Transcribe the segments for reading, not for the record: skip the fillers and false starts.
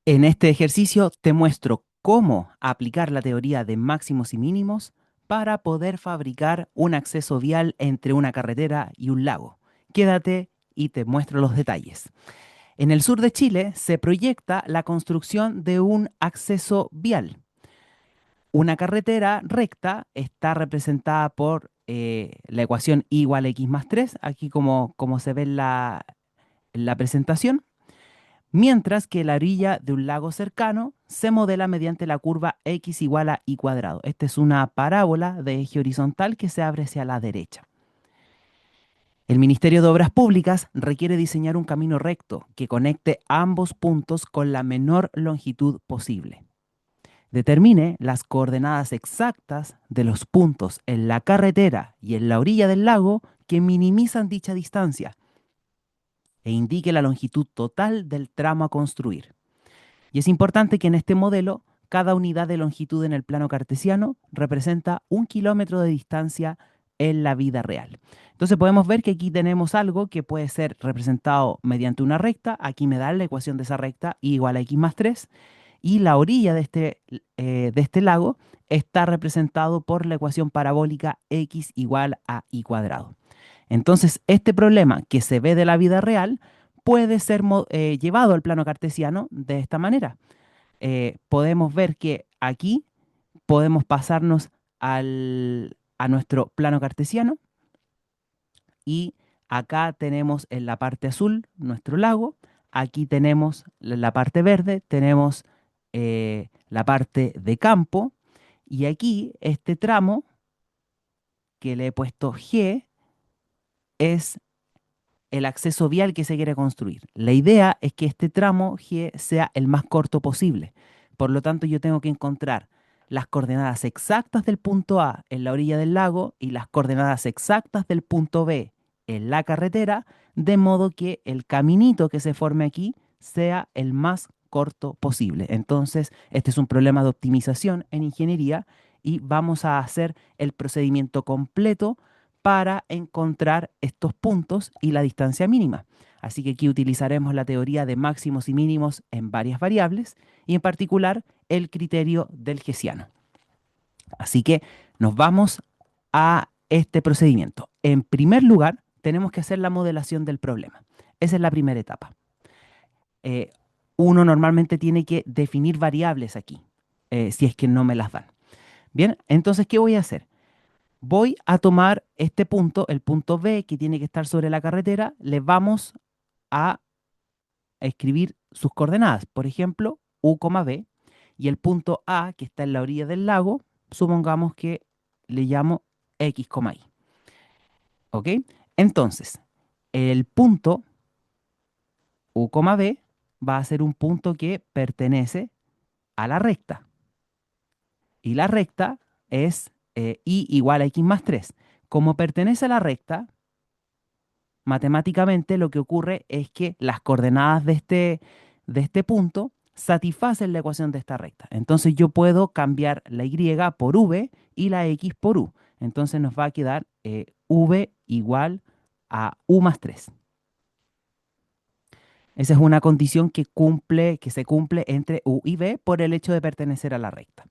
En este ejercicio te muestro cómo aplicar la teoría de máximos y mínimos para poder fabricar un acceso vial entre una carretera y un lago. Quédate y te muestro los detalles. En el sur de Chile se proyecta la construcción de un acceso vial. Una carretera recta está representada por la ecuación y igual a x más 3, aquí como se ve en la presentación. Mientras que la orilla de un lago cercano se modela mediante la curva x igual a y cuadrado. Esta es una parábola de eje horizontal que se abre hacia la derecha. El Ministerio de Obras Públicas requiere diseñar un camino recto que conecte ambos puntos con la menor longitud posible. Determine las coordenadas exactas de los puntos en la carretera y en la orilla del lago que minimizan dicha distancia e indique la longitud total del tramo a construir. Y es importante que en este modelo cada unidad de longitud en el plano cartesiano representa 1 kilómetro de distancia en la vida real. Entonces podemos ver que aquí tenemos algo que puede ser representado mediante una recta. Aquí me da la ecuación de esa recta, y igual a x más 3. Y la orilla de este lago está representado por la ecuación parabólica x igual a y cuadrado. Entonces, este problema que se ve de la vida real puede ser llevado al plano cartesiano de esta manera. Podemos ver que aquí podemos pasarnos a nuestro plano cartesiano, y acá tenemos en la parte azul nuestro lago, aquí tenemos la parte verde, tenemos la parte de campo, y aquí este tramo que le he puesto G es el acceso vial que se quiere construir. La idea es que este tramo G sea el más corto posible. Por lo tanto, yo tengo que encontrar las coordenadas exactas del punto A en la orilla del lago y las coordenadas exactas del punto B en la carretera, de modo que el caminito que se forme aquí sea el más corto posible. Entonces, este es un problema de optimización en ingeniería y vamos a hacer el procedimiento completo para encontrar estos puntos y la distancia mínima. Así que aquí utilizaremos la teoría de máximos y mínimos en varias variables y en particular el criterio del Hessiano. Así que nos vamos a este procedimiento. En primer lugar, tenemos que hacer la modelación del problema. Esa es la primera etapa. Eh, Uno normalmente tiene que definir variables aquí, si es que no me las dan. Bien, entonces, ¿qué voy a hacer? Voy a tomar este punto, el punto B, que tiene que estar sobre la carretera, le vamos a escribir sus coordenadas, por ejemplo, U, B, y el punto A, que está en la orilla del lago, supongamos que le llamo X, Y. ¿Ok? Entonces, el punto U, B va a ser un punto que pertenece a la recta. Y la recta es Y igual a X más 3. Como pertenece a la recta, matemáticamente lo que ocurre es que las coordenadas de este punto satisfacen la ecuación de esta recta. Entonces yo puedo cambiar la y por v y la x por u. Entonces nos va a quedar v igual a u más 3. Esa es una condición que se cumple entre u y v por el hecho de pertenecer a la recta.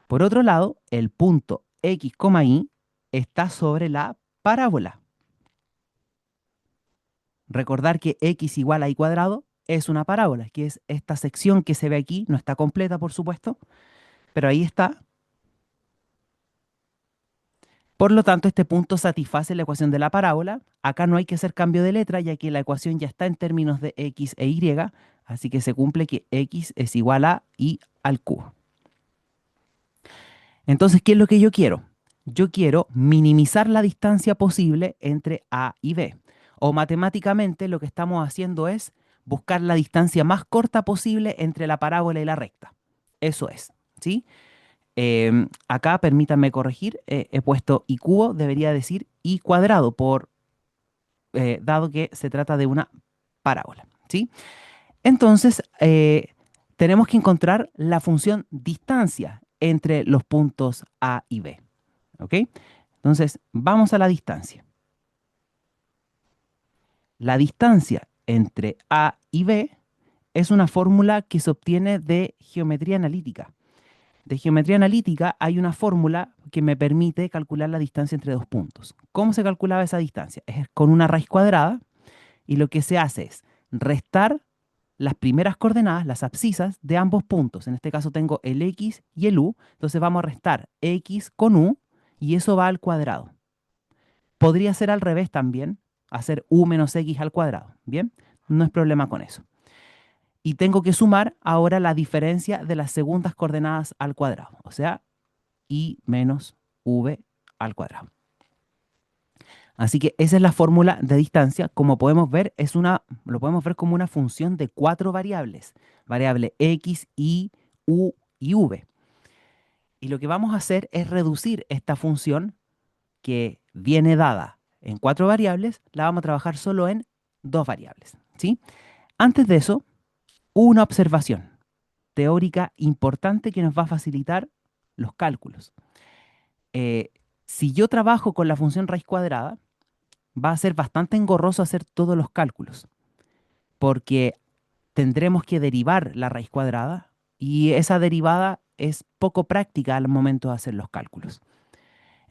Por otro lado, el punto x, y está sobre la parábola. Recordar que x igual a y cuadrado es una parábola, que es esta sección que se ve aquí, no está completa por supuesto, pero ahí está. Por lo tanto, este punto satisface la ecuación de la parábola. Acá no hay que hacer cambio de letra, ya que la ecuación ya está en términos de x e y, así que se cumple que x es igual a y al cubo. Entonces, ¿qué es lo que yo quiero? Yo quiero minimizar la distancia posible entre A y B. O matemáticamente lo que estamos haciendo es buscar la distancia más corta posible entre la parábola y la recta. Eso es, ¿sí? Acá permítanme corregir, he puesto y cubo, debería decir y cuadrado, dado que se trata de una parábola, ¿sí? Entonces, tenemos que encontrar la función distancia entre los puntos A y B. ¿Ok? Entonces, vamos a la distancia. La distancia entre A y B es una fórmula que se obtiene de geometría analítica. De geometría analítica hay una fórmula que me permite calcular la distancia entre dos puntos. ¿Cómo se calculaba esa distancia? Es con una raíz cuadrada y lo que se hace es restar las primeras coordenadas, las abscisas de ambos puntos. En este caso tengo el x y el u, entonces vamos a restar x con u y eso va al cuadrado. Podría ser al revés también, hacer u menos x al cuadrado. Bien, no es problema con eso. Y tengo que sumar ahora la diferencia de las segundas coordenadas al cuadrado, o sea, y menos v al cuadrado. Así que esa es la fórmula de distancia. Como podemos ver, lo podemos ver como una función de cuatro variables. Variable x, y, u y v. Y lo que vamos a hacer es reducir esta función que viene dada en cuatro variables, la vamos a trabajar solo en dos variables, ¿sí? Antes de eso, una observación teórica importante que nos va a facilitar los cálculos. Eh, si yo trabajo con la función raíz cuadrada, va a ser bastante engorroso hacer todos los cálculos, porque tendremos que derivar la raíz cuadrada y esa derivada es poco práctica al momento de hacer los cálculos.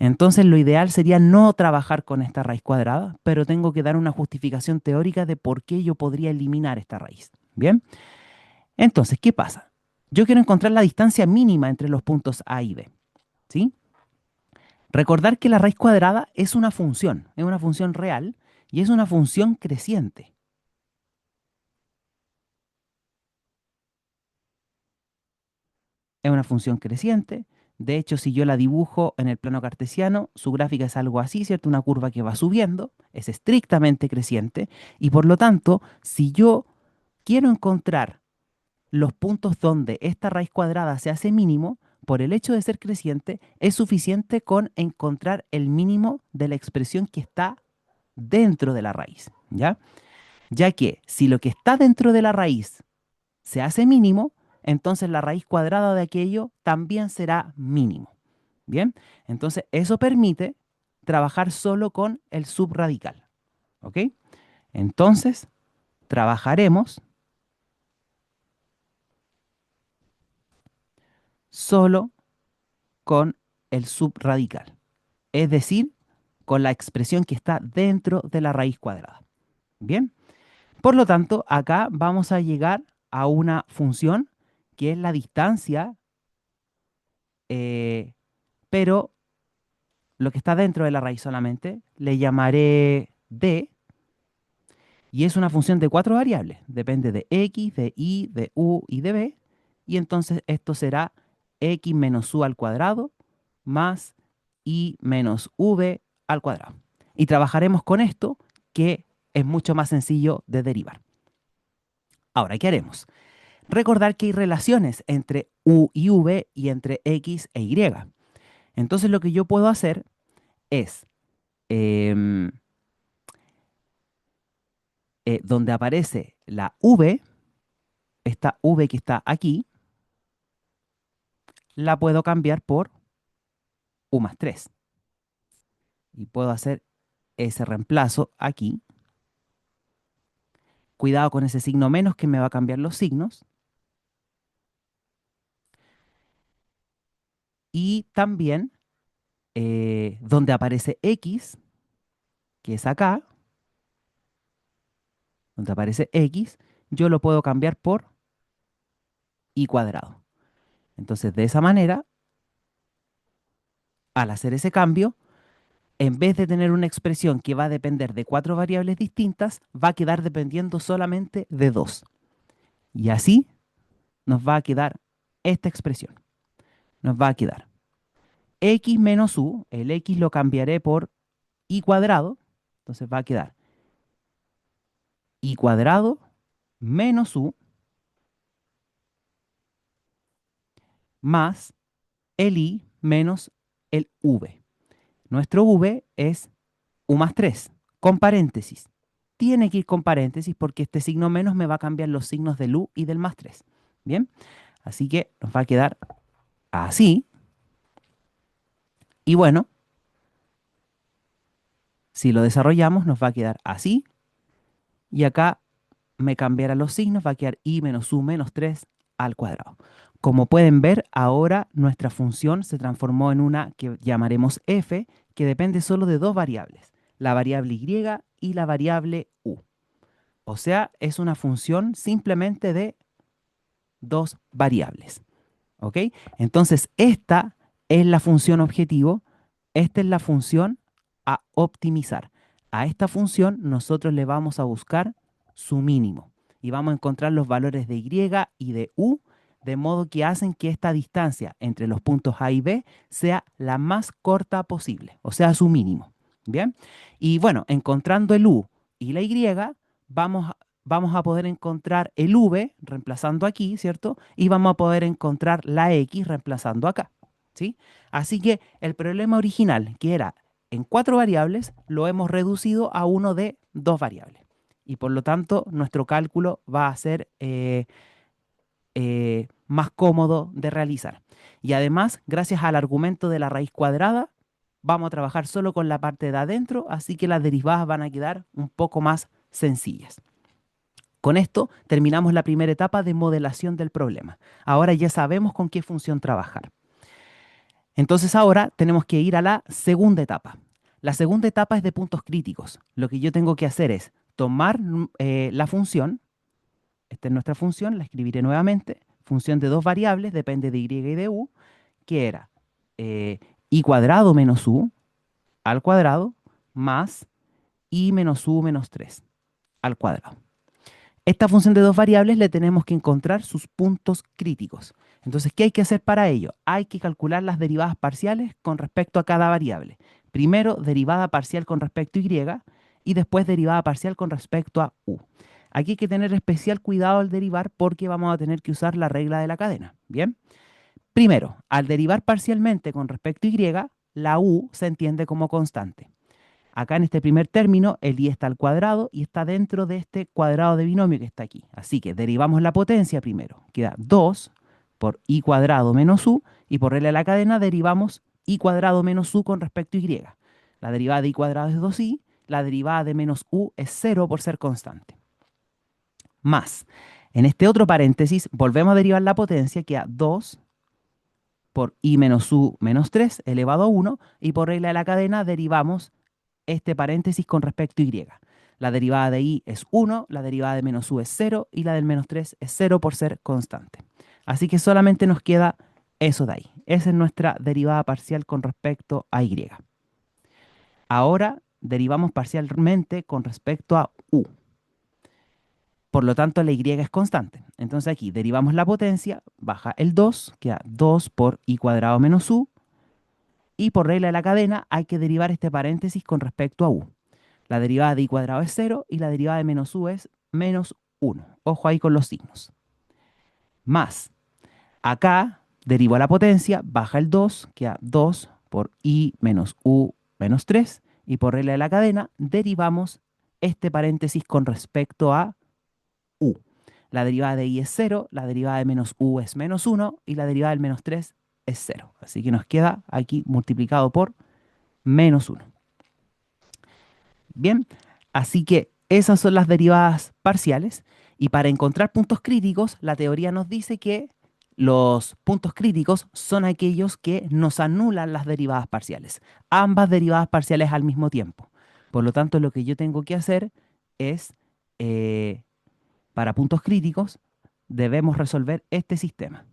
Entonces lo ideal sería no trabajar con esta raíz cuadrada, pero tengo que dar una justificación teórica de por qué yo podría eliminar esta raíz. ¿Bien? Entonces, ¿qué pasa? Yo quiero encontrar la distancia mínima entre los puntos A y B. ¿Sí? Recordar que la raíz cuadrada es una función real y es una función creciente. Es una función creciente. De hecho, si yo la dibujo en el plano cartesiano, su gráfica es algo así, ¿cierto? Una curva que va subiendo, es estrictamente creciente, y por lo tanto, si yo quiero encontrar los puntos donde esta raíz cuadrada se hace mínimo, por el hecho de ser creciente, es suficiente con encontrar el mínimo de la expresión que está dentro de la raíz, ¿ya? Ya que si lo que está dentro de la raíz se hace mínimo, entonces la raíz cuadrada de aquello también será mínimo. Bien, entonces eso permite trabajar solo con el subradical. ¿Ok? Entonces trabajaremos solo con el subradical, es decir, con la expresión que está dentro de la raíz cuadrada. Bien, por lo tanto, acá vamos a llegar a una función que es la distancia, eh, pero lo que está dentro de la raíz solamente, le llamaré d, y es una función de cuatro variables. Depende de x, de y, de u y de b, y entonces esto será x menos u al cuadrado más y menos v al cuadrado. Y trabajaremos con esto, que es mucho más sencillo de derivar. Ahora, ¿qué haremos? Recordar que hay relaciones entre u y v y entre x e y. Entonces lo que yo puedo hacer es, em, donde aparece la v, esta v que está aquí, la puedo cambiar por u más 3. Y puedo hacer ese reemplazo aquí. Cuidado con ese signo menos que me va a cambiar los signos. Y también donde aparece x, que es acá, donde aparece x, yo lo puedo cambiar por y cuadrado. Entonces, de esa manera, al hacer ese cambio, en vez de tener una expresión que va a depender de cuatro variables distintas, va a quedar dependiendo solamente de dos. Y así nos va a quedar esta expresión. Nos va a quedar x menos u, el x lo cambiaré por y cuadrado, entonces va a quedar y cuadrado menos u más el i menos el v. Nuestro v es u más 3 con paréntesis. Tiene que ir con paréntesis porque este signo menos me va a cambiar los signos del u y del más 3. Bien, así que nos va a quedar así. Y bueno, si lo desarrollamos nos va a quedar así. Y acá me cambiara los signos, va a quedar i menos u menos 3 al cuadrado. Como pueden ver, ahora nuestra función se transformó en una que llamaremos f, que depende solo de dos variables, la variable y y la variable u. O sea, es una función simplemente de dos variables. ¿Ok? Entonces, esta es la función objetivo, esta es la función a optimizar. A esta función nosotros le vamos a buscar su mínimo y vamos a encontrar los valores de y y de u, de modo que hacen que esta distancia entre los puntos A y B sea la más corta posible, o sea, su mínimo. ¿Bien? Y bueno, encontrando el u y la y, vamos vamos a poder encontrar el v reemplazando aquí, ¿cierto? Y vamos a poder encontrar la x reemplazando acá, ¿sí? Así que el problema original, que era en cuatro variables, lo hemos reducido a uno de dos variables. Y por lo tanto, nuestro cálculo va a ser más cómodo de realizar. Y además, gracias al argumento de la raíz cuadrada, vamos a trabajar solo con la parte de adentro, así que las derivadas van a quedar un poco más sencillas. Con esto terminamos la primera etapa de modelación del problema. Ahora ya sabemos con qué función trabajar. Entonces ahora tenemos que ir a la segunda etapa. La segunda etapa es de puntos críticos. Lo que yo tengo que hacer es tomar la función, esta es nuestra función, la escribiré nuevamente, función de dos variables, depende de y y de u, que era i cuadrado menos u al cuadrado más i menos u menos 3 al cuadrado. Esta función de dos variables le tenemos que encontrar sus puntos críticos. Entonces, ¿qué hay que hacer para ello? Hay que calcular las derivadas parciales con respecto a cada variable. Primero, derivada parcial con respecto a y y después derivada parcial con respecto a u. Aquí hay que tener especial cuidado al derivar porque vamos a tener que usar la regla de la cadena. Bien. Primero, al derivar parcialmente con respecto a y, la u se entiende como constante. Acá en este primer término, el i está al cuadrado y está dentro de este cuadrado de binomio que está aquí. Así que derivamos la potencia primero. Queda 2 por i cuadrado menos u y por regla de la cadena derivamos i cuadrado menos u con respecto a y. La derivada de i cuadrado es 2i, la derivada de menos u es 0 por ser constante. Más, en este otro paréntesis volvemos a derivar la potencia, queda 2 por i menos u menos 3 elevado a 1 y por regla de la cadena derivamos este paréntesis con respecto a y. La derivada de i es 1, la derivada de menos u es 0 y la del menos 3 es 0 por ser constante. Así que solamente nos queda eso de ahí. Esa es nuestra derivada parcial con respecto a y. Ahora derivamos parcialmente con respecto a u. Por lo tanto, la y es constante. Entonces aquí derivamos la potencia, baja el 2, queda 2 por i cuadrado menos u. Y por regla de la cadena hay que derivar este paréntesis con respecto a u. La derivada de i cuadrado es 0 y la derivada de menos u es menos 1. Ojo ahí con los signos. Más, acá derivo la potencia, baja el 2, queda 2 por i menos u menos 3. Y por regla de la cadena derivamos este paréntesis con respecto a u. La derivada de i es 0, la derivada de menos u es menos 1 y la derivada del menos 3 es 0. Así que nos queda aquí multiplicado por menos 1. Bien, así que esas son las derivadas parciales y para encontrar puntos críticos, la teoría nos dice que los puntos críticos son aquellos que nos anulan las derivadas parciales, ambas derivadas parciales al mismo tiempo. Por lo tanto, lo que yo tengo que hacer es, eh, para puntos críticos, debemos resolver este sistema.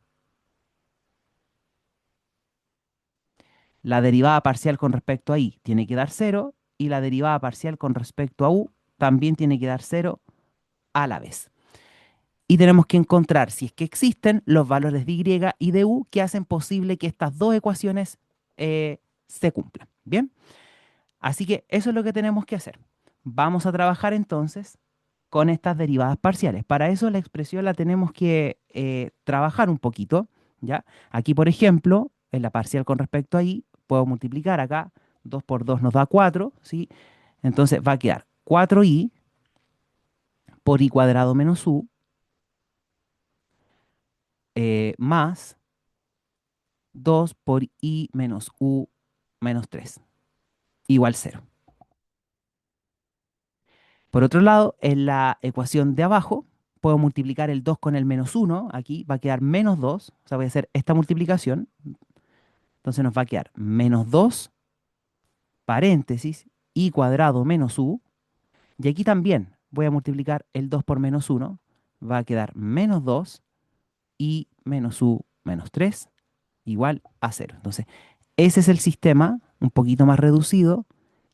La derivada parcial con respecto a i tiene que dar 0 y la derivada parcial con respecto a u también tiene que dar 0 a la vez. Y tenemos que encontrar si es que existen los valores de y y de u que hacen posible que estas dos ecuaciones se cumplan. Bien, así que eso es lo que tenemos que hacer. Vamos a trabajar entonces con estas derivadas parciales. Para eso la expresión la tenemos que trabajar un poquito, ¿ya? Aquí, por ejemplo, en la parcial con respecto a i, puedo multiplicar acá, 2 por 2 nos da 4, ¿sí? Entonces va a quedar 4i por i cuadrado menos u más 2 por i menos u menos 3 igual 0. Por otro lado, en la ecuación de abajo, puedo multiplicar el 2 con el menos uno. Aquí va a quedar menos 2. O sea, voy a hacer esta multiplicación. Entonces nos va a quedar menos 2 paréntesis, i cuadrado menos u. Y aquí también voy a multiplicar el 2 por menos uno. Va a quedar menos 2 i menos u menos 3 igual a cero. Entonces, ese es el sistema un poquito más reducido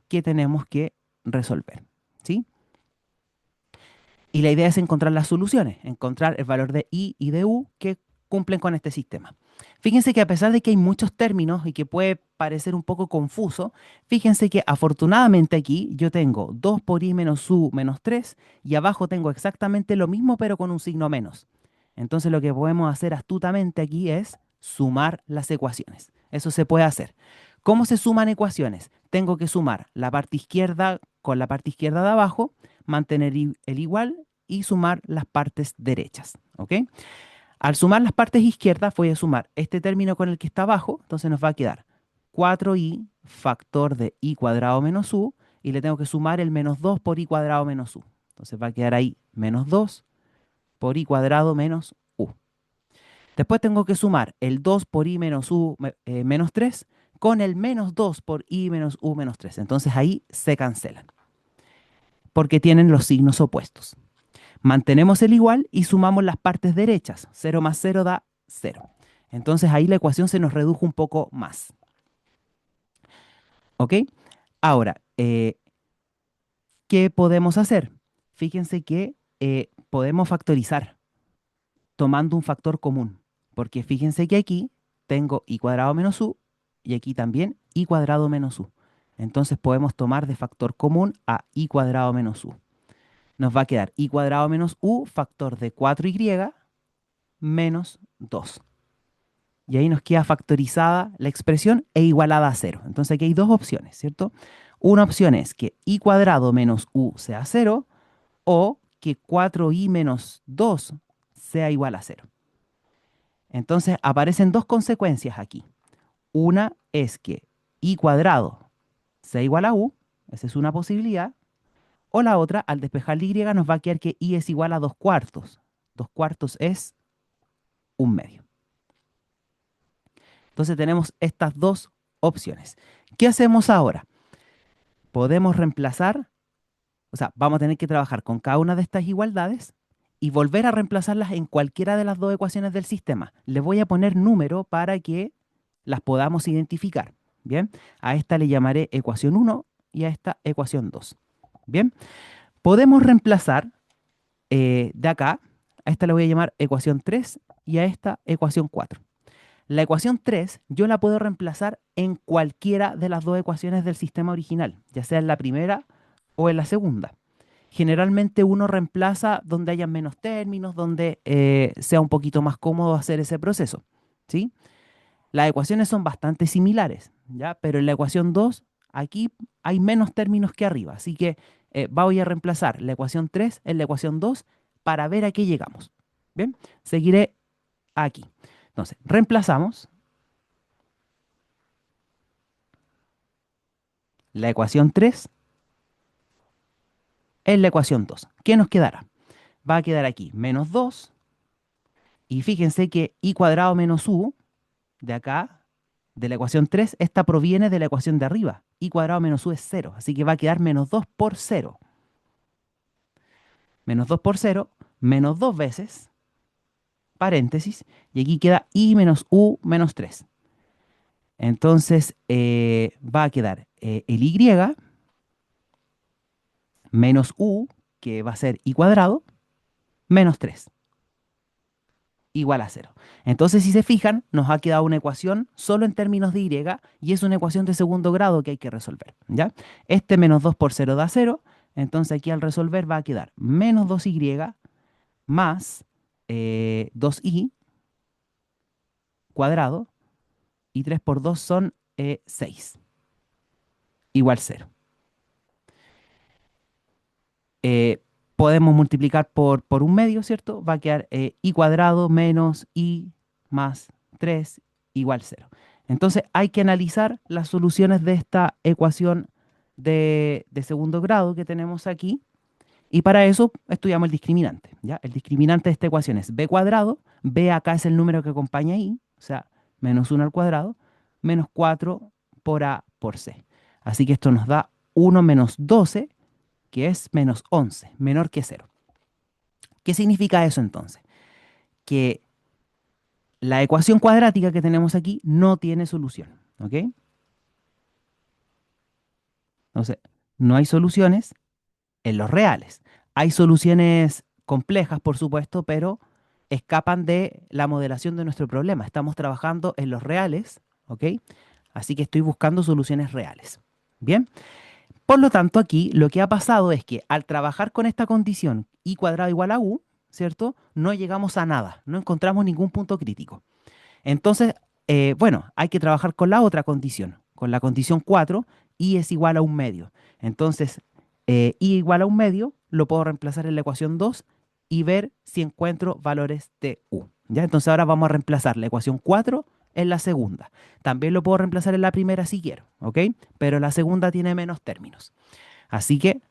que tenemos que resolver, ¿sí? Y la idea es encontrar las soluciones, encontrar el valor de i y de u que cumplen con este sistema. Fíjense que a pesar de que hay muchos términos y que puede parecer un poco confuso, fíjense que afortunadamente aquí yo tengo 2 por i menos u menos 3 y abajo tengo exactamente lo mismo pero con un signo menos. Entonces lo que podemos hacer astutamente aquí es sumar las ecuaciones. Eso se puede hacer. ¿Cómo se suman ecuaciones? Tengo que sumar la parte izquierda con la parte izquierda de abajo, mantener el igual y sumar las partes derechas. ¿Ok? Al sumar las partes izquierdas voy a sumar este término con el que está abajo, entonces nos va a quedar 4i factor de i cuadrado menos u y le tengo que sumar el menos 2 por i cuadrado menos u. Entonces va a quedar ahí menos 2 por i cuadrado menos u. Después tengo que sumar el 2 por i menos u menos 3 con el menos 2 por i menos u menos 3. Entonces ahí se cancelan porque tienen los signos opuestos. Mantenemos el igual y sumamos las partes derechas. 0 más 0 da 0. Entonces ahí la ecuación se nos redujo un poco más. ¿Ok? Ahora, ¿qué podemos hacer? Fíjense que podemos factorizar tomando un factor común. Porque fíjense que aquí tengo i cuadrado menos u y aquí también i cuadrado menos u. Entonces podemos tomar de factor común a i cuadrado menos u. Nos va a quedar i cuadrado menos u factor de 4y menos 2. Y ahí nos queda factorizada la expresión e igualada a 0. Entonces aquí hay dos opciones, ¿cierto? Una opción es que i cuadrado menos u sea 0 o que 4i menos 2 sea igual a 0. Entonces aparecen dos consecuencias aquí. Una es que i cuadrado sea igual a u, esa es una posibilidad, o la otra, al despejar la y, nos va a quedar que i es igual a 2 cuartos. 2 cuartos es un medio. Entonces tenemos estas dos opciones. ¿Qué hacemos ahora? Podemos reemplazar, o sea, vamos a tener que trabajar con cada una de estas igualdades y volver a reemplazarlas en cualquiera de las dos ecuaciones del sistema. Le voy a poner número para que las podamos identificar. Bien, a esta le llamaré ecuación 1 y a esta ecuación 2. Bien, podemos reemplazar de acá, a esta le voy a llamar ecuación 3 y a esta ecuación 4. La ecuación 3 yo la puedo reemplazar en cualquiera de las dos ecuaciones del sistema original, ya sea en la primera o en la segunda. Generalmente uno reemplaza donde haya menos términos, donde sea un poquito más cómodo hacer ese proceso, ¿sí? Las ecuaciones son bastante similares, ¿ya? Pero en la ecuación 2 aquí hay menos términos que arriba, así que voy a reemplazar la ecuación 3 en la ecuación 2 para ver a qué llegamos. Bien, seguiré aquí. Entonces, reemplazamos la ecuación 3 en la ecuación 2. ¿Qué nos quedará? Va a quedar aquí menos 2 y fíjense que i cuadrado menos u de acá, de la ecuación 3, esta proviene de la ecuación de arriba. I cuadrado menos u es 0, así que va a quedar menos 2 por 0. Menos 2 por 0, menos 2 veces, paréntesis, y aquí queda i menos u menos 3. Entonces va a quedar el y menos u, que va a ser i cuadrado, menos 3, igual a 0. Entonces, si se fijan, nos ha quedado una ecuación solo en términos de y es una ecuación de segundo grado que hay que resolver, ¿ya? Este menos 2 por 0 da 0, entonces aquí al resolver va a quedar menos 2y más 2i cuadrado, y 3 por 2 son 6, igual 0. Eh, Podemos multiplicar por un medio, ¿cierto? Va a quedar i cuadrado menos i más 3 igual 0. Entonces hay que analizar las soluciones de esta ecuación de segundo grado que tenemos aquí Y para eso estudiamos el discriminante, ¿ya? El discriminante de esta ecuación es b cuadrado, b acá es el número que acompaña i, o sea, menos 1 al cuadrado, menos 4 por a por c. Así que esto nos da 1 menos 12, que es menos 11, menor que 0. ¿Qué significa eso entonces? Que la ecuación cuadrática que tenemos aquí no tiene solución, ¿ok? Entonces, no hay soluciones en los reales. Hay soluciones complejas, por supuesto, pero escapan de la modelación de nuestro problema. Estamos trabajando en los reales, ¿ok? Así que estoy buscando soluciones reales. Bien, por lo tanto, aquí lo que ha pasado es que al trabajar con esta condición i cuadrado igual a u, ¿cierto? No llegamos a nada, no encontramos ningún punto crítico. Entonces, bueno, hay que trabajar con la otra condición, con la condición 4, i es igual a un medio. Entonces, i igual a un medio, lo puedo reemplazar en la ecuación 2 y ver si encuentro valores de u. ¿Ya? Entonces ahora vamos a reemplazar la ecuación 4 en la segunda. También lo puedo reemplazar en la primera si quiero, ¿ok? Pero la segunda tiene menos términos. Así que,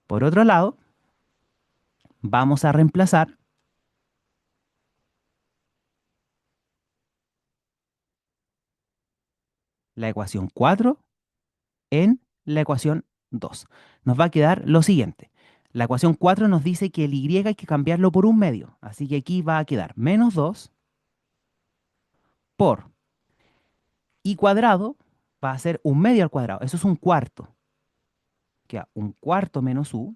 por otro lado, vamos a reemplazar la ecuación 4 en la ecuación 2. Nos va a quedar lo siguiente. La ecuación 4 nos dice que el y hay que cambiarlo por un medio. Así que aquí va a quedar menos 2 por y cuadrado va a ser un medio al cuadrado. Eso es un cuarto. Queda un cuarto menos u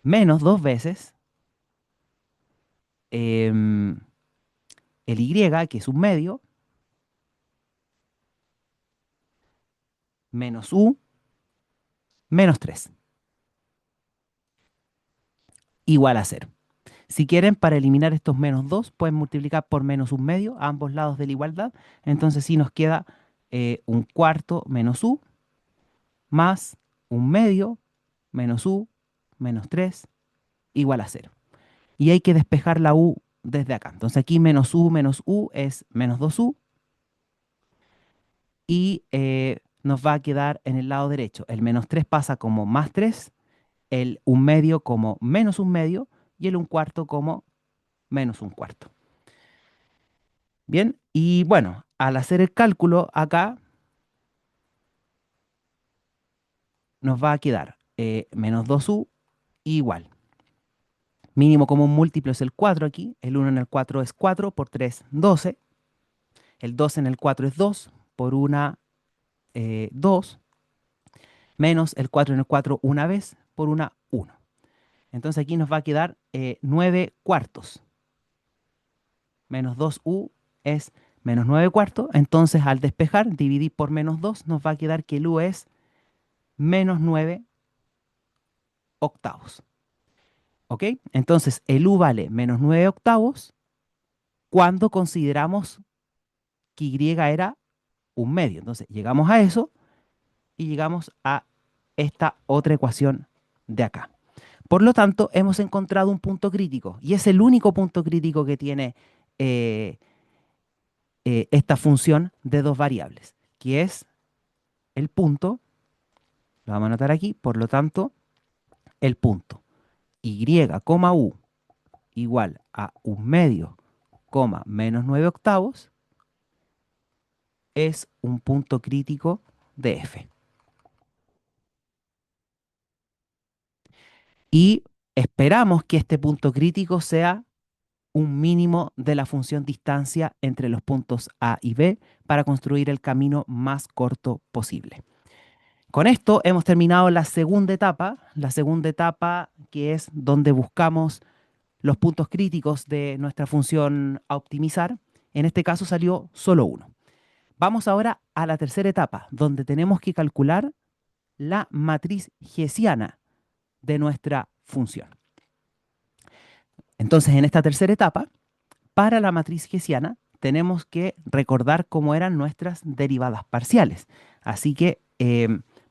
menos dos veces em, el y, que es un medio, menos u menos 3 igual a cero. Si quieren, para eliminar estos menos 2 pueden multiplicar por menos un medio a ambos lados de la igualdad. Entonces sí nos queda un cuarto menos u más un medio menos u menos 3 igual a cero. Y hay que despejar la u desde acá. Entonces aquí menos u es menos 2u y nos va a quedar en el lado derecho. El menos 3 pasa como más 3, el un medio como menos un medio y el un cuarto como menos un cuarto. Bien, y bueno, al hacer el cálculo acá nos va a quedar menos 2u igual. Mínimo común múltiplo es el 4 aquí. El 1 en el 4 es 4, por 3, 12. El 2 en el 4 es 2, por 1, 2. Menos el 4 en el 4 una vez, por 1, 1. Entonces aquí nos va a quedar 9 cuartos. Menos 2u es menos 9 cuartos. Entonces al despejar, dividir por menos 2, nos va a quedar que el u es menos 9 octavos. ¿Ok? Entonces el u vale menos 9 octavos cuando consideramos que y era un medio. Entonces llegamos a eso y llegamos a esta otra ecuación de acá. Por lo tanto, hemos encontrado un punto crítico y es el único punto crítico que tiene eh, esta función de dos variables, que es el punto, lo vamos a anotar aquí, por lo tanto, el punto y, u igual a un medio, menos 9 octavos, es un punto crítico de f. Y esperamos que este punto crítico sea un mínimo de la función distancia entre los puntos A y B para construir el camino más corto posible. Con esto hemos terminado la segunda etapa que es donde buscamos los puntos críticos de nuestra función a optimizar. En este caso salió solo uno. Vamos ahora a la tercera etapa, donde tenemos que calcular la matriz hessiana de nuestra función. Entonces, en esta tercera etapa, para la matriz hessiana tenemos que recordar cómo eran nuestras derivadas parciales. Así que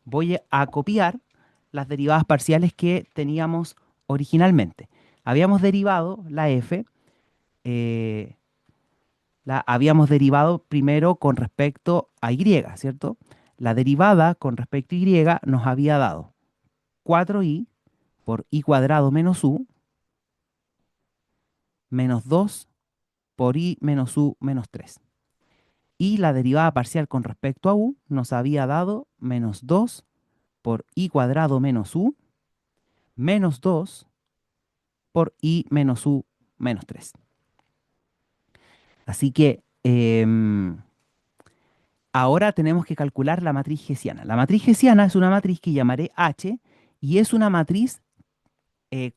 voy a copiar las derivadas parciales que teníamos originalmente. Habíamos derivado la f, eh, la habíamos derivado primero con respecto a y, ¿cierto? La derivada con respecto a y nos había dado 4i por i cuadrado menos u, menos 2 por i menos u menos 3. Y la derivada parcial con respecto a u nos había dado menos 2 por i cuadrado menos u, menos 2 por i menos u menos 3. Así que ahora tenemos que calcular la matriz hessiana. La matriz hessiana es una matriz que llamaré H y es una matriz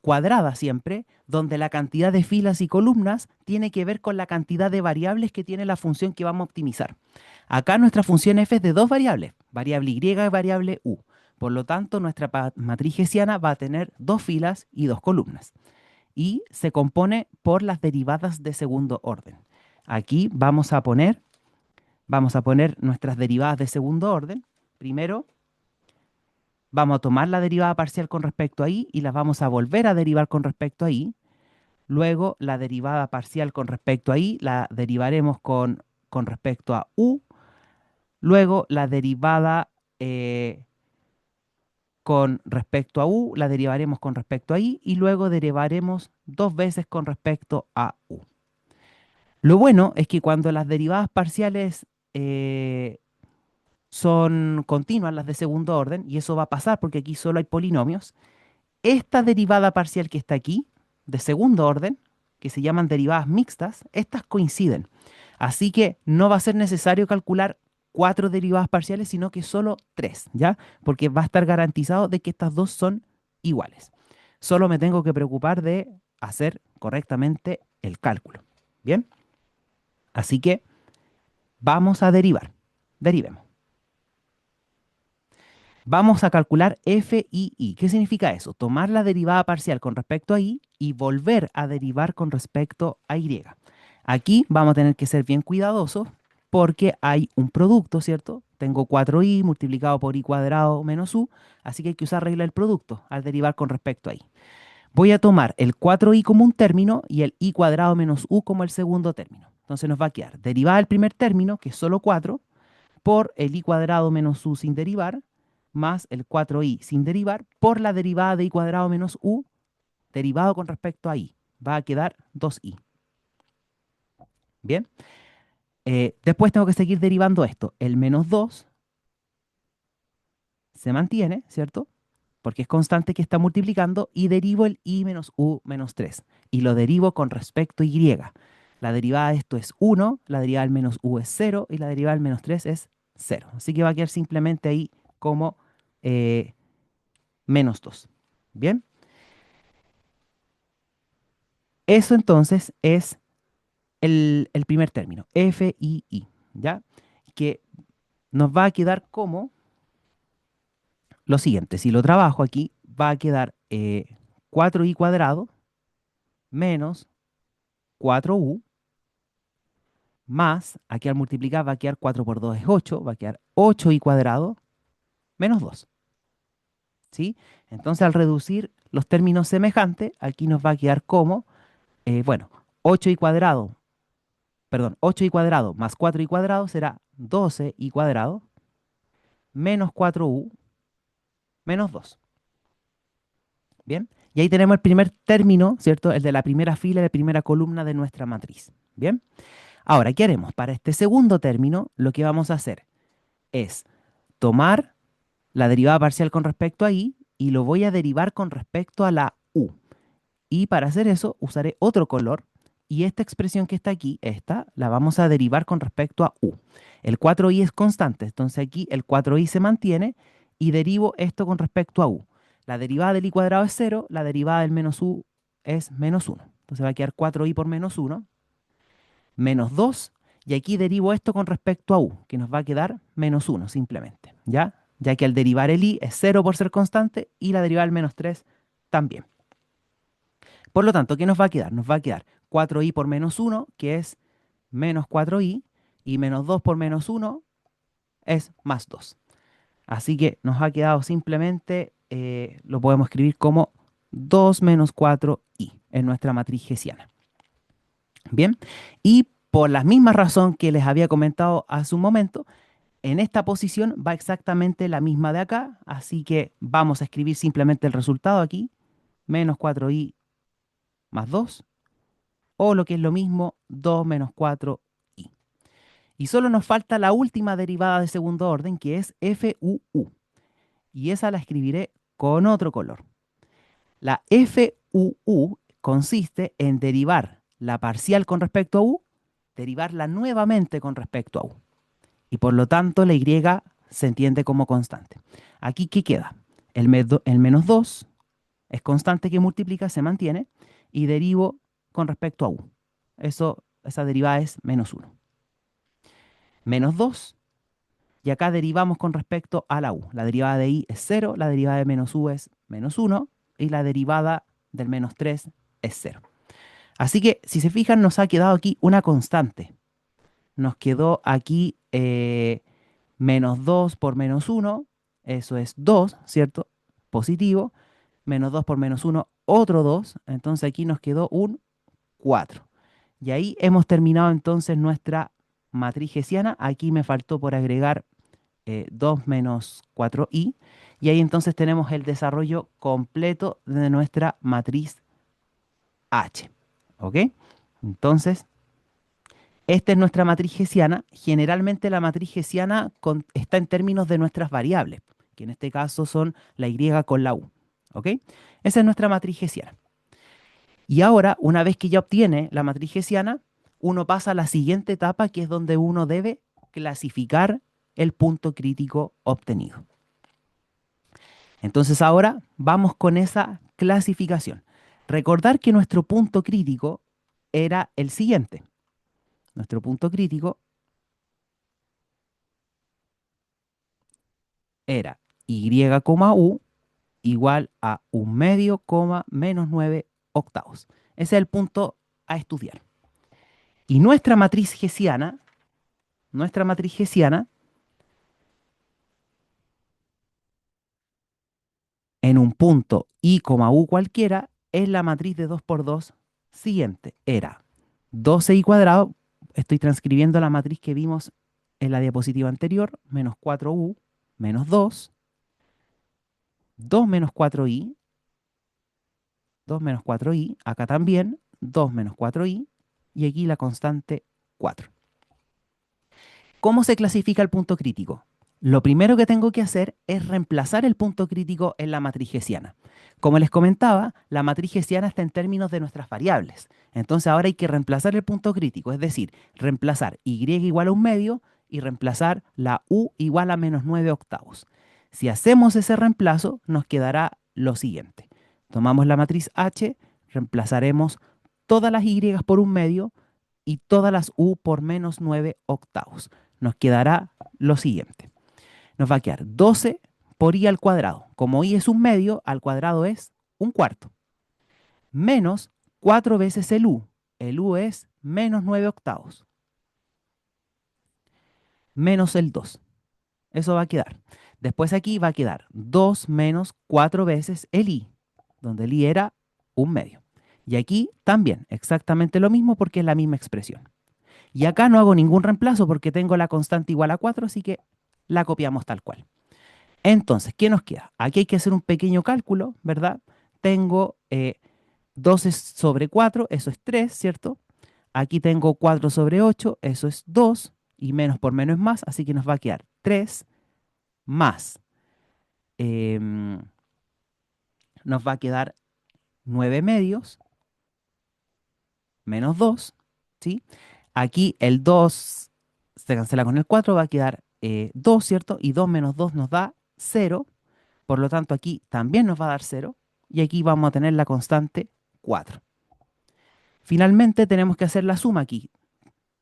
cuadrada siempre, donde la cantidad de filas y columnas tiene que ver con la cantidad de variables que tiene la función que vamos a optimizar. Acá nuestra función f es de dos variables, variable y y variable u. Por lo tanto, nuestra matriz hessiana va a tener dos filas y dos columnas. Y se compone por las derivadas de segundo orden. Aquí vamos a poner nuestras derivadas de segundo orden. Primero, vamos a tomar la derivada parcial con respecto a i y las vamos a volver a derivar con respecto a i. Luego, la derivada parcial con respecto a i la derivaremos con respecto a u. Luego, la derivada con respecto a u la derivaremos con respecto a i. Y luego derivaremos dos veces con respecto a u. Lo bueno es que cuando las derivadas parciales son continuas, las de segundo orden, y eso va a pasar porque aquí solo hay polinomios, esta derivada parcial que está aquí, de segundo orden, que se llaman derivadas mixtas, estas coinciden. Así que no va a ser necesario calcular cuatro derivadas parciales, sino que solo tres, ¿ya? Porque va a estar garantizado de que estas dos son iguales. Solo me tengo que preocupar de hacer correctamente el cálculo. ¿Bien? Así que vamos a derivar. Derivemos. Vamos a calcular f y i. ¿Qué significa eso? Tomar la derivada parcial con respecto a i y volver a derivar con respecto a y. Aquí vamos a tener que ser bien cuidadosos porque hay un producto, ¿cierto? Tengo 4i multiplicado por i cuadrado menos u, así que hay que usar regla del producto al derivar con respecto a i. Voy a tomar el 4i como un término y el i cuadrado menos u como el segundo término. Entonces nos va a quedar derivada del primer término, que es solo 4, por el i cuadrado menos u sin derivar, más el 4i sin derivar, por la derivada de i cuadrado menos u, derivado con respecto a i. Va a quedar 2i. Bien. Después tengo que seguir derivando esto. El menos 2 se mantiene, ¿cierto? Porque es constante que está multiplicando, y derivo el i menos u menos 3. Y lo derivo con respecto a y. La derivada de esto es 1, la derivada del menos u es 0, y la derivada del menos 3 es 0. Así que va a quedar simplemente ahí como menos 2. Bien. Eso entonces es el primer término, f y i, ¿ya? Que nos va a quedar como lo siguiente. Si lo trabajo aquí, va a quedar 4i cuadrado menos 4u más, aquí al multiplicar va a quedar 4 por 2 es 8, va a quedar 8i cuadrado menos 2. ¿Sí? Entonces al reducir los términos semejantes, aquí nos va a quedar como, bueno, 8i cuadrado, perdón, 8i cuadrado más 4i cuadrado será 12i cuadrado menos 4u menos 2. ¿Bien? Y ahí tenemos el primer término, ¿cierto? El de la primera fila, de la primera columna de nuestra matriz. ¿Bien? Ahora, ¿qué haremos? Para este segundo término, lo que vamos a hacer es tomar la derivada parcial con respecto a i y lo voy a derivar con respecto a la u. Y para hacer eso, usaré otro color, y esta expresión que está aquí, esta, la vamos a derivar con respecto a u. El 4i es constante, entonces aquí el 4i se mantiene y derivo esto con respecto a u. La derivada del i cuadrado es 0, la derivada del menos u es menos 1. Entonces va a quedar 4i por menos 1, menos 2, y aquí derivo esto con respecto a u, que nos va a quedar menos 1 simplemente, ¿ya? Ya que al derivar el i es 0 por ser constante y la derivada del menos 3 también. Por lo tanto, ¿qué nos va a quedar? Nos va a quedar 4i por menos 1, que es menos 4i, y menos 2 por menos 1 es más 2. Así que nos ha quedado simplemente, lo podemos escribir como 2 menos 4i en nuestra matriz hessiana. Bien, y por la misma razón que les había comentado hace un momento, en esta posición va exactamente la misma de acá, así que vamos a escribir simplemente el resultado aquí. menos 4i más 2, o lo que es lo mismo, 2 menos 4i. Y solo nos falta la última derivada de segundo orden, que es FUU. Y esa la escribiré con otro color. La FUU consiste en derivar la parcial con respecto a u, derivarla nuevamente con respecto a u. Y por lo tanto la y se entiende como constante. Aquí, ¿qué queda? El menos 2 es constante que multiplica, se mantiene, y derivo con respecto a u. Esa derivada es menos 1. Menos 2, y acá derivamos con respecto a la u. La derivada de i es 0, la derivada de menos u es menos 1, y la derivada del menos 3 es 0. Así que, si se fijan, nos ha quedado aquí una constante. Nos quedó aquí menos 2 por menos 1, eso es 2, ¿cierto? Positivo. Menos 2 por menos 1, otro 2. Entonces aquí nos quedó un 4. Y ahí hemos terminado entonces nuestra matriz hessiana. Aquí me faltó por agregar 2 menos 4i. Y ahí entonces tenemos el desarrollo completo de nuestra matriz H. ¿Ok? Entonces, esta es nuestra matriz hessiana. Generalmente la matriz hessiana está en términos de nuestras variables, que en este caso son la y con la u. ¿Ok? Esa es nuestra matriz hessiana. Y ahora, una vez que ya obtiene la matriz hessiana, uno pasa a la siguiente etapa, que es donde uno debe clasificar el punto crítico obtenido. Entonces ahora vamos con esa clasificación. Recordar que nuestro punto crítico era el siguiente. Nuestro punto crítico era y, u igual a 1/2, menos 9 octavos. Ese es el punto a estudiar. Y nuestra matriz hessiana, en un punto i, u cualquiera, es la matriz de 2 por 2 siguiente. Era 12i cuadrado, estoy transcribiendo la matriz que vimos en la diapositiva anterior, menos 4u, menos 2, 2 menos 4i, 2 menos 4i, acá también, 2 menos 4i, y aquí la constante 4. ¿Cómo se clasifica el punto crítico? Lo primero que tengo que hacer es reemplazar el punto crítico en la matriz hessiana. Como les comentaba, la matriz hessiana está en términos de nuestras variables. Entonces ahora hay que reemplazar el punto crítico, es decir, reemplazar y igual a 1/2 y reemplazar la u igual a menos 9 octavos. Si hacemos ese reemplazo, nos quedará lo siguiente. Tomamos la matriz H, reemplazaremos todas las y por 1/2 y todas las u por menos 9 octavos. Nos quedará lo siguiente. Nos va a quedar 12 por i al cuadrado. Como i es 1/2, al cuadrado es 1/4. Menos 4 veces el u. El u es menos 9 octavos. Menos el 2. Eso va a quedar. Después aquí va a quedar 2 menos 4 veces el i, donde el i era 1/2. Y aquí también exactamente lo mismo porque es la misma expresión. Y acá no hago ningún reemplazo porque tengo la constante igual a 4, así que la copiamos tal cual. Entonces, ¿qué nos queda? Aquí hay que hacer un pequeño cálculo, ¿verdad? Tengo 12 sobre 4, eso es 3, ¿cierto? Aquí tengo 4 sobre 8, eso es 2, y menos por menos es más, así que nos va a quedar 3 más, em, nos va a quedar 9 medios, menos 2, ¿sí? Aquí el 2 se cancela con el 4, va a quedar 2, ¿cierto? Y 2 menos 2 nos da 0, por lo tanto aquí también nos va a dar 0, y aquí vamos a tener la constante 4. Finalmente tenemos que hacer la suma aquí.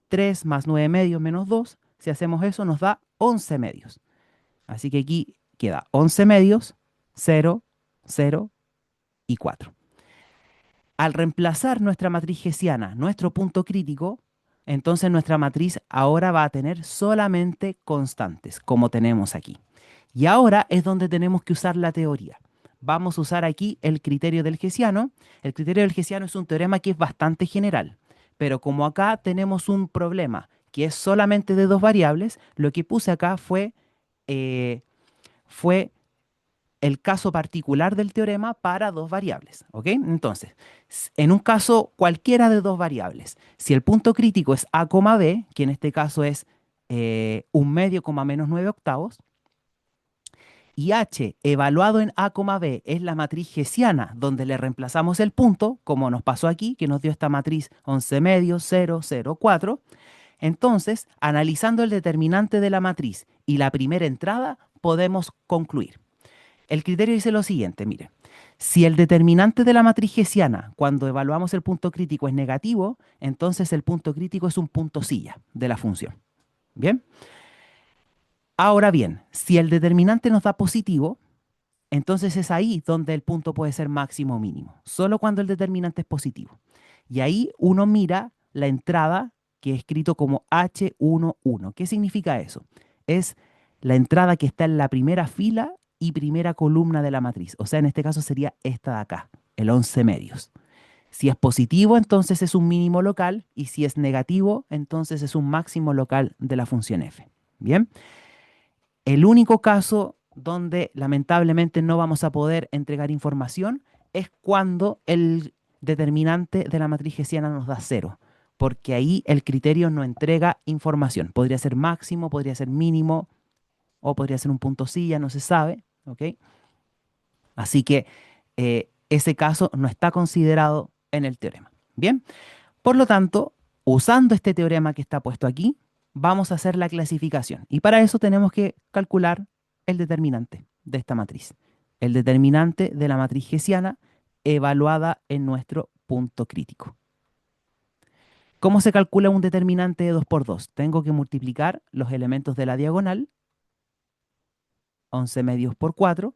3 más 9 medios menos 2, si hacemos eso nos da 11 medios. Así que aquí queda 11 medios, 0, 0 y 4. Al reemplazar nuestra matriz hessiana, nuestro punto crítico, entonces nuestra matriz ahora va a tener solamente constantes, como tenemos aquí. Y ahora es donde tenemos que usar la teoría. Vamos a usar aquí el criterio del hessiano. El criterio del hessiano es un teorema que es bastante general, pero como acá tenemos un problema que es solamente de dos variables, lo que puse acá fue el caso particular del teorema para dos variables, ¿ok? Entonces, en un caso cualquiera de dos variables, si el punto crítico es a, b, que en este caso es 1/2, menos 9 octavos, y h evaluado en a, b es la matriz hessiana, donde le reemplazamos el punto, como nos pasó aquí, que nos dio esta matriz 11 medios, 0, 0, 4, entonces, analizando el determinante de la matriz y la primera entrada, podemos concluir. El criterio dice lo siguiente, mire, si el determinante de la matriz hessiana, cuando evaluamos el punto crítico, es negativo, entonces el punto crítico es un punto silla de la función. ¿Bien? Ahora bien, si el determinante nos da positivo, entonces es ahí donde el punto puede ser máximo o mínimo, solo cuando el determinante es positivo. Y ahí uno mira la entrada que he escrito como H11. ¿Qué significa eso? Es la entrada que está en la primera fila y primera columna de la matriz. O sea, en este caso sería esta de acá, el 11 medios. Si es positivo, entonces es un mínimo local, y si es negativo, entonces es un máximo local de la función f. Bien, el único caso donde lamentablemente no vamos a poder entregar información es cuando el determinante de la matriz hessiana nos da cero, porque ahí el criterio no entrega información. Podría ser máximo, podría ser mínimo, o podría ser un punto silla, no se sabe, ¿ok? Así que ese caso no está considerado en el teorema. Bien, por lo tanto, usando este teorema que está puesto aquí, vamos a hacer la clasificación. Y para eso tenemos que calcular el determinante de esta matriz. El determinante de la matriz hessiana evaluada en nuestro punto crítico. ¿Cómo se calcula un determinante de 2 por 2? Tengo que multiplicar los elementos de la diagonal, 11 medios por 4,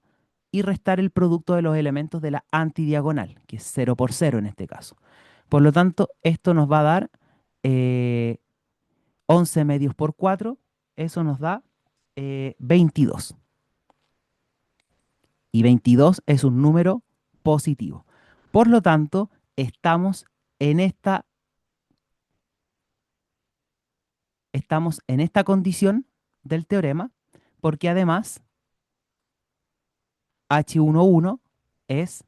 y restar el producto de los elementos de la antidiagonal, que es 0 por 0 en este caso. Por lo tanto, esto nos va a dar 11 medios por 4, eso nos da 22. Y 22 es un número positivo. Por lo tanto, estamos en esta, estamos en esta condición del teorema, porque además H11 es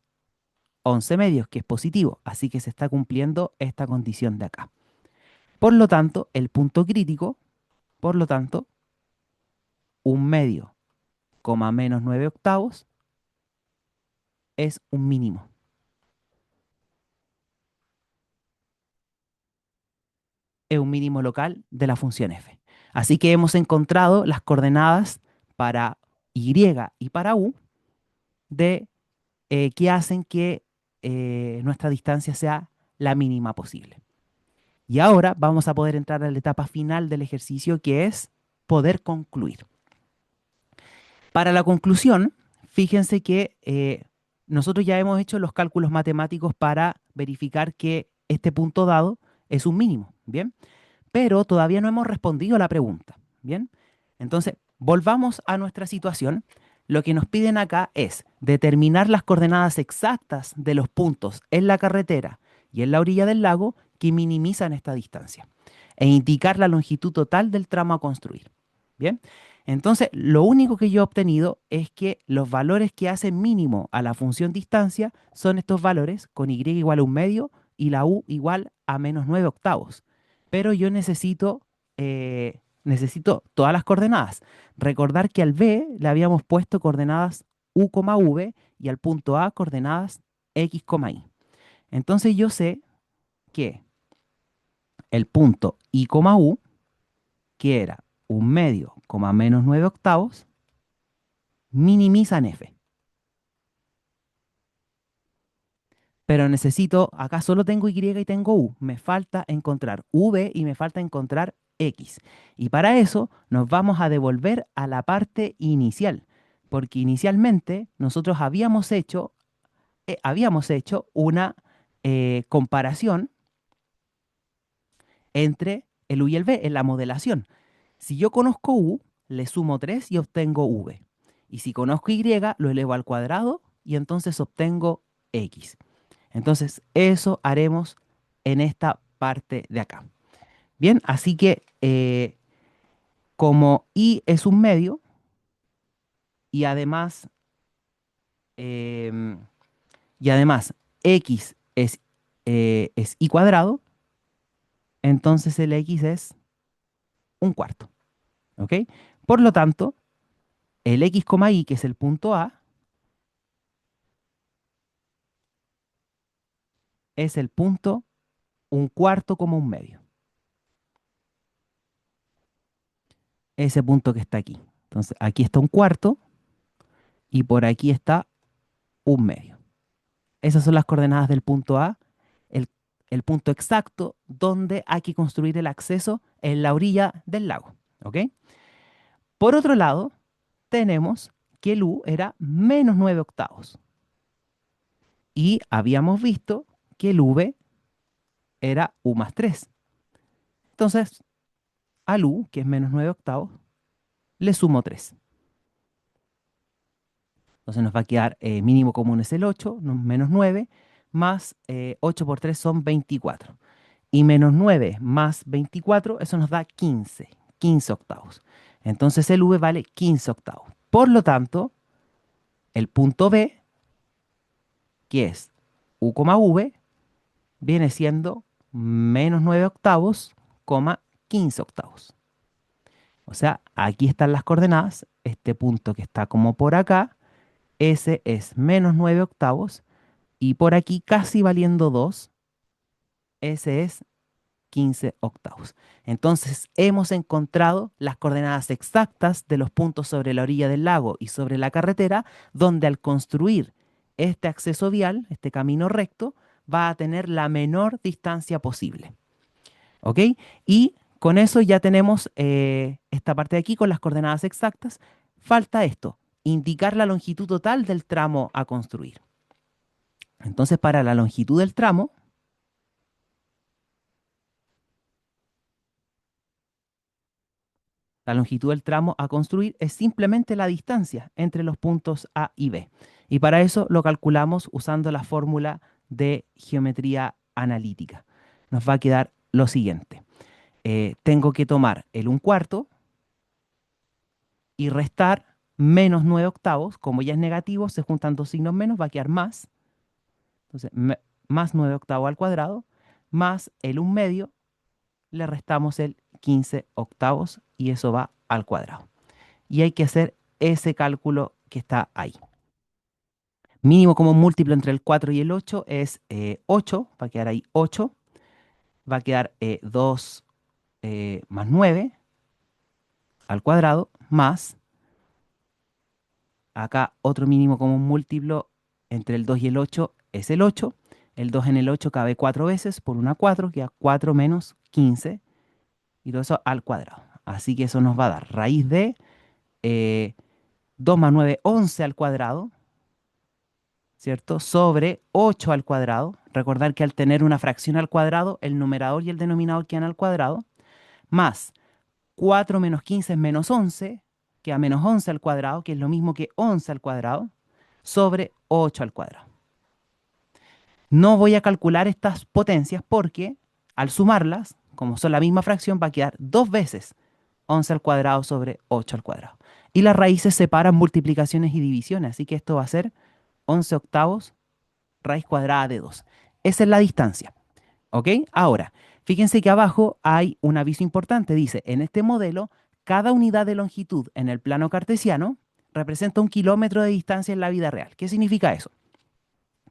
11 medios, que es positivo, así que se está cumpliendo esta condición de acá. Por lo tanto, el punto crítico, por lo tanto, 1/2, menos 9 octavos, es un mínimo. Es un mínimo local de la función f. Así que hemos encontrado las coordenadas para y y para u de que hacen que nuestra distancia sea la mínima posible. Y ahora vamos a poder entrar a la etapa final del ejercicio, que es poder concluir. Para la conclusión, fíjense que nosotros ya hemos hecho los cálculos matemáticos para verificar que este punto dado es un mínimo, ¿bien? Pero todavía no hemos respondido a la pregunta, ¿bien? Entonces, volvamos a nuestra situación. Lo que nos piden acá es determinar las coordenadas exactas de los puntos en la carretera y en la orilla del lago que minimizan esta distancia e indicar la longitud total del tramo a construir. Bien, entonces lo único que yo he obtenido es que los valores que hacen mínimo a la función distancia son estos valores con y igual a 1/2 y la u igual a menos 9 octavos. Pero yo necesito todas las coordenadas. Recordar que al b le habíamos puesto coordenadas u, v, y al punto a coordenadas x, y. Entonces yo sé que el punto i, u, que era 1/2, menos 9 octavos, minimizan f. Pero necesito, acá solo tengo y y tengo u. Me falta encontrar v y me falta encontrar x. Y para eso nos vamos a devolver a la parte inicial, porque inicialmente nosotros habíamos hecho una comparación entre el u y el v en la modelación. Si yo conozco u, le sumo 3 y obtengo v. Y si conozco y, lo elevo al cuadrado y entonces obtengo x. Entonces, eso haremos en esta parte de acá. Bien, así que como i es un medio y además em, y además x es y cuadrado, entonces el x es un cuarto. ¿Ok? Por lo tanto, el x, y, que es el punto A, es el punto un cuarto como un medio. Ese punto que está aquí. Entonces, aquí está un cuarto y por aquí está un medio. Esas son las coordenadas del punto A, el, el punto exacto donde hay que construir el acceso en la orilla del lago. ¿Ok? Por otro lado, tenemos que el U era menos 9 octavos. Y habíamos visto que el V era U más 3. Entonces, al U, que es menos 9 octavos, le sumo 3. Entonces nos va a quedar mínimo común es el 8, menos 9, más 8 por 3 son 24. Y menos 9 más 24, eso nos da 15, 15 octavos. Entonces el V vale 15 octavos. Por lo tanto, el punto B, que es U, V, viene siendo menos 9 octavos, 15 octavos. O sea, aquí están las coordenadas. Este punto que está como por acá, ese es menos 9 octavos. Y por aquí, casi valiendo 2, ese es 15 octavos. Entonces, hemos encontrado las coordenadas exactas de los puntos sobre la orilla del lago y sobre la carretera, donde al construir este acceso vial, este camino recto, va a tener la menor distancia posible. ¿Ok? Y con eso ya tenemos esta parte de aquí con las coordenadas exactas. Falta esto, indicar la longitud total del tramo a construir. Entonces, para la longitud del tramo, la longitud del tramo a construir es simplemente la distancia entre los puntos A y B. Y para eso lo calculamos usando la fórmula de geometría analítica. Nos va a quedar lo siguiente. Tengo que tomar el 1/4 y restar menos 9 octavos. Como ya es negativo, se juntan dos signos menos, va a quedar más. Entonces, más 9 octavos al cuadrado, más el 1/2, le restamos el 15 octavos y eso va al cuadrado. Y hay que hacer ese cálculo que está ahí. Mínimo común múltiplo entre el 4 y el 8 es 8, va a quedar ahí 8, va a quedar 2 más 9 al cuadrado, más acá otro mínimo común múltiplo entre el 2 y el 8 es el 8. El 2 en el 8 cabe 4 veces, por una 4, queda 4 menos 15, y todo eso al cuadrado. Así que eso nos va a dar raíz de 2 más 9, 11 al cuadrado, ¿cierto? Sobre 8 al cuadrado. Recordar que al tener una fracción al cuadrado, el numerador y el denominador quedan al cuadrado, más 4 menos 15 es menos 11, queda menos 11 al cuadrado, que es lo mismo que 11 al cuadrado, sobre 8 al cuadrado. No voy a calcular estas potencias porque al sumarlas, como son la misma fracción, va a quedar dos veces 11 al cuadrado sobre 8 al cuadrado. Y las raíces separan multiplicaciones y divisiones, así que esto va a ser 11 octavos raíz cuadrada de 2. Esa es la distancia. ¿Ok? Ahora, fíjense que abajo hay un aviso importante. Dice, en este modelo, cada unidad de longitud en el plano cartesiano representa 1 kilómetro de distancia en la vida real. ¿Qué significa eso?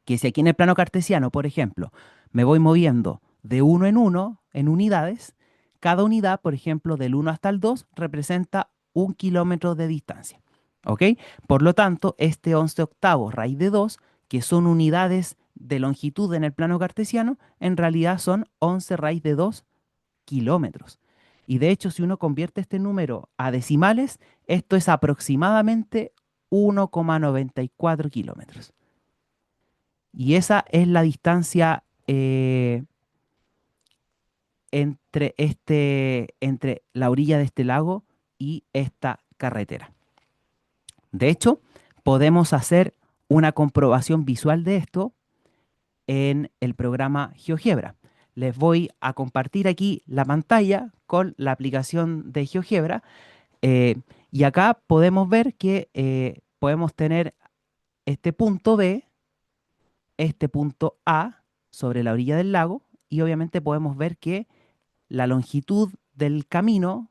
Que si aquí en el plano cartesiano, por ejemplo, me voy moviendo de uno en unidades, cada unidad, por ejemplo, del 1 hasta el 2, representa 1 kilómetro de distancia. ¿Ok? Por lo tanto, este 11 octavos raíz de 2, que son unidades de longitud en el plano cartesiano, en realidad son 11 raíz de 2 kilómetros. Y de hecho, si uno convierte este número a decimales, esto es aproximadamente 1,94 kilómetros. Y esa es la distancia entre la orilla de este lago y esta carretera. De hecho, podemos hacer una comprobación visual de esto en el programa GeoGebra. Les voy a compartir aquí la pantalla con la aplicación de GeoGebra, y acá podemos ver que podemos tener este punto B, este punto A sobre la orilla del lago y obviamente podemos ver que la longitud del camino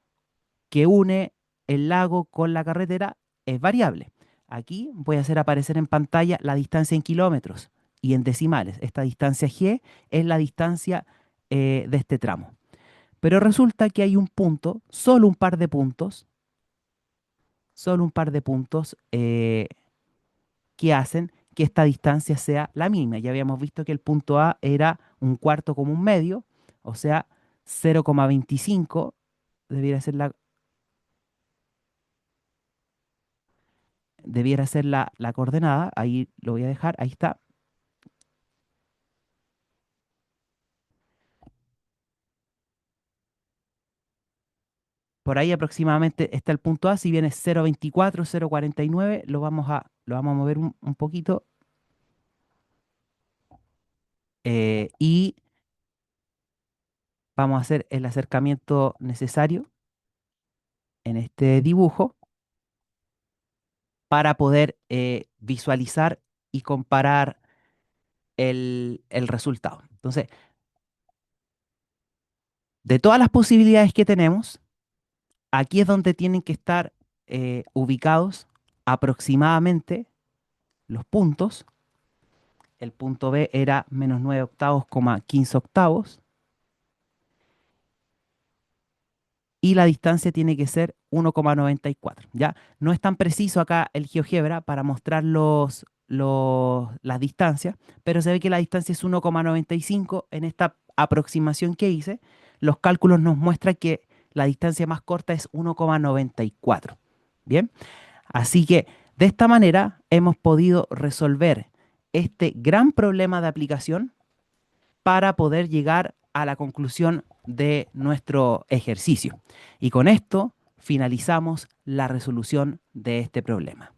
que une el lago con la carretera es variable. Aquí voy a hacer aparecer en pantalla la distancia en kilómetros y en decimales. Esta distancia G es la distancia de este tramo. Pero resulta que hay un punto, solo un par de puntos, solo un par de puntos que hacen que esta distancia sea la mínima. Ya habíamos visto que el punto A era un cuarto como un medio, o sea, 0,25 debiera ser la coordenada. Ahí lo voy a dejar, ahí está. Por ahí aproximadamente está el punto A. Si viene 0,24, 0,49, lo vamos a mover un poquito y vamos a hacer el acercamiento necesario en este dibujo para poder visualizar y comparar el resultado. Entonces, de todas las posibilidades que tenemos, aquí es donde tienen que estar ubicados aproximadamente los puntos. El punto B era menos 9 octavos, 15 octavos. Y la distancia tiene que ser 1,94. ¿Ya? No es tan preciso acá el GeoGebra para mostrar las distancias, pero se ve que la distancia es 1,95 en esta aproximación que hice. Los cálculos nos muestran que la distancia más corta es 1,94. Bien, así que de esta manera hemos podido resolver este gran problema de aplicación para poder llegar a la conclusión de nuestro ejercicio. Y con esto finalizamos la resolución de este problema.